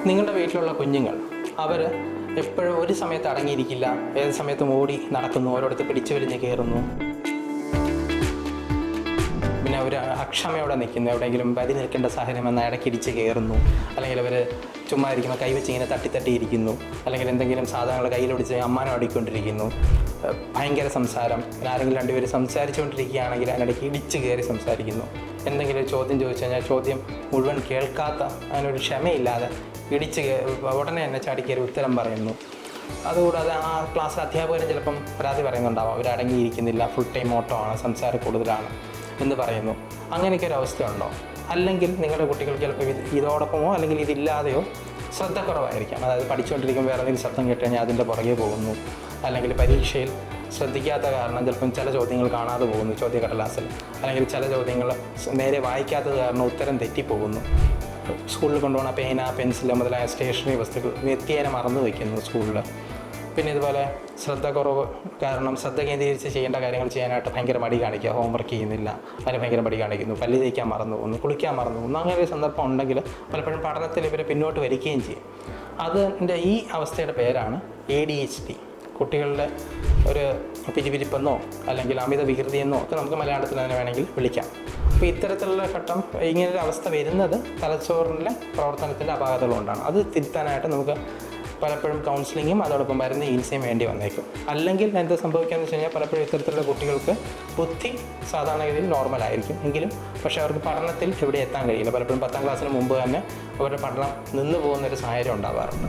നിങ്ങളുടെ വീട്ടിലുള്ള കുഞ്ഞുങ്ങൾ അവർ എപ്പോഴും ഒരു സമയത്ത് അടങ്ങിയിരിക്കില്ല, ഏത് സമയത്തും ഓടി നടക്കുന്നു, ഓരോരുത്തർ പിടിച്ചു വലിഞ്ഞ് കയറുന്നു, പിന്നെ അവർ അക്ഷമയോടെ നിൽക്കുന്നു, എവിടെയെങ്കിലും വരി നിൽക്കേണ്ട സാഹചര്യം എന്നാൽ ഇടയ്ക്കിടിച്ച് കയറുന്നു, അല്ലെങ്കിൽ അവർ ചുമ്മാ ഇരിക്കുമ്പോൾ കൈവച്ച് ഇങ്ങനെ തട്ടിത്തട്ടിയിരിക്കുന്നു, അല്ലെങ്കിൽ എന്തെങ്കിലും സാധനങ്ങൾ കയ്യിലൊടിച്ച് അമ്മാനം അടിക്കൊണ്ടിരിക്കുന്നു, ഭയങ്കര സംസാരം, ആരെങ്കിലും രണ്ടുപേരും സംസാരിച്ചുകൊണ്ടിരിക്കുകയാണെങ്കിൽ അതിനിടയ്ക്ക് ഇടിച്ച് കയറി സംസാരിക്കുന്നു, എന്തെങ്കിലും ഒരു ചോദ്യം ചോദിച്ചു കഴിഞ്ഞാൽ ചോദ്യം മുഴുവൻ കേൾക്കാത്ത, അതിനൊരു ക്ഷമയില്ലാതെ ഇടിച്ച് ഉടനെ തന്നെ ചാടിക്കയറി ഉത്തരം പറയുന്നു. അതുകൂടാതെ ആ ക്ലാസ്സിൽ അധ്യാപകരും ചിലപ്പം പരാതി പറയുന്നുണ്ടാവാം, അവരടങ്ങിയിരിക്കുന്നില്ല, ഫുൾ ടൈം ഓട്ടോ ആണ്, സംസാരം കൂടുതലാണ് എന്ന് പറയുന്നു. അങ്ങനെയൊക്കെ ഒരു അവസ്ഥയുണ്ടോ? അല്ലെങ്കിൽ നിങ്ങളുടെ കുട്ടികൾ ചിലപ്പോൾ ഇതോടൊപ്പമോ അല്ലെങ്കിൽ ഇതില്ലാതെയോ ശ്രദ്ധക്കുറവായിരിക്കാം. അതായത് പഠിച്ചുകൊണ്ടിരിക്കുമ്പോൾ വേറെ എന്തെങ്കിലും ശബ്ദം കേട്ട് കഴിഞ്ഞാൽ അതിൻ്റെ പുറകെ പോകുന്നു, അല്ലെങ്കിൽ പരീക്ഷയിൽ ശ്രദ്ധിക്കാത്ത കാരണം ചിലപ്പം ചില ചോദ്യങ്ങൾ കാണാതെ പോകുന്നു ചോദ്യക്കടലാസിൽ, അല്ലെങ്കിൽ ചില ചോദ്യങ്ങൾ നേരെ വായിക്കാത്തത് കാരണം ഉത്തരം തെറ്റിപ്പോകുന്നു, സ്കൂളിൽ കൊണ്ടുപോകുന്ന പേന, പെൻസിൽ മുതലായ സ്റ്റേഷനറി വസ്തുക്കൾ നിത്യേന മറന്നു വയ്ക്കുന്നു സ്കൂളിൽ. പിന്നെ ഇതുപോലെ ശ്രദ്ധക്കുറവ് കാരണം ശ്രദ്ധ കേന്ദ്രീകരിച്ച് ചെയ്യേണ്ട കാര്യങ്ങൾ ചെയ്യാനായിട്ട് ഭയങ്കര മടി കാണിക്കുക, ഹോംവർക്ക് ചെയ്യുന്നില്ല, അതിന് ഭയങ്കര മടി കാണിക്കുന്നു, പല്ല് തേക്കാൻ മറന്നു പോകുന്നു, കുളിക്കാൻ മറന്നു പോകുന്നു. അങ്ങനെ ഒരു സന്ദർഭം ഉണ്ടെങ്കിൽ പലപ്പോഴും പഠനത്തിൽ ഇവരെ പിന്നോട്ട് വലിക്കുകയും ചെയ്യും. അതിൻ്റെ ഈ അവസ്ഥയുടെ പേരാണ് ADHD. കുട്ടികളുടെ ഒരു പിരിപിരിപ്പെന്നോ അല്ലെങ്കിൽ അമിത വികൃതിയെന്നോ ഒക്കെ നമുക്ക് മലയാളത്തിൽ തന്നെ വേണമെങ്കിൽ വിളിക്കാം. അപ്പോൾ ഇത്തരത്തിലുള്ള ഘട്ടം, ഇങ്ങനൊരു അവസ്ഥ വരുന്നത് തലച്ചോറിൻ്റെ പ്രവർത്തനത്തിൻ്റെ അപാകതകൾ കൊണ്ടാണ്. അത് തിരുത്താനായിട്ട് നമുക്ക് പലപ്പോഴും കൗൺസിലിങ്ങും അതോടൊപ്പം മരുന്ന് ചികിത്സയും വേണ്ടി വന്നേക്കും. അല്ലെങ്കിൽ എന്താ സംഭവിക്കുകയെന്ന് വെച്ച് കഴിഞ്ഞാൽ പലപ്പോഴും ഇത്തരത്തിലുള്ള കുട്ടികൾക്ക് ബുദ്ധി സാധാരണഗതിയിൽ നോർമലായിരിക്കും എങ്കിലും പക്ഷേ അവർക്ക് പഠനത്തിൽ എവിടെ എത്താൻ കഴിയില്ല. പലപ്പോഴും 10ാം ക്ലാസ്സിന് മുമ്പ് തന്നെ അവരുടെ പഠനം നിന്നു പോകുന്നൊരു സാഹചര്യം ഉണ്ടാകാറുണ്ട്.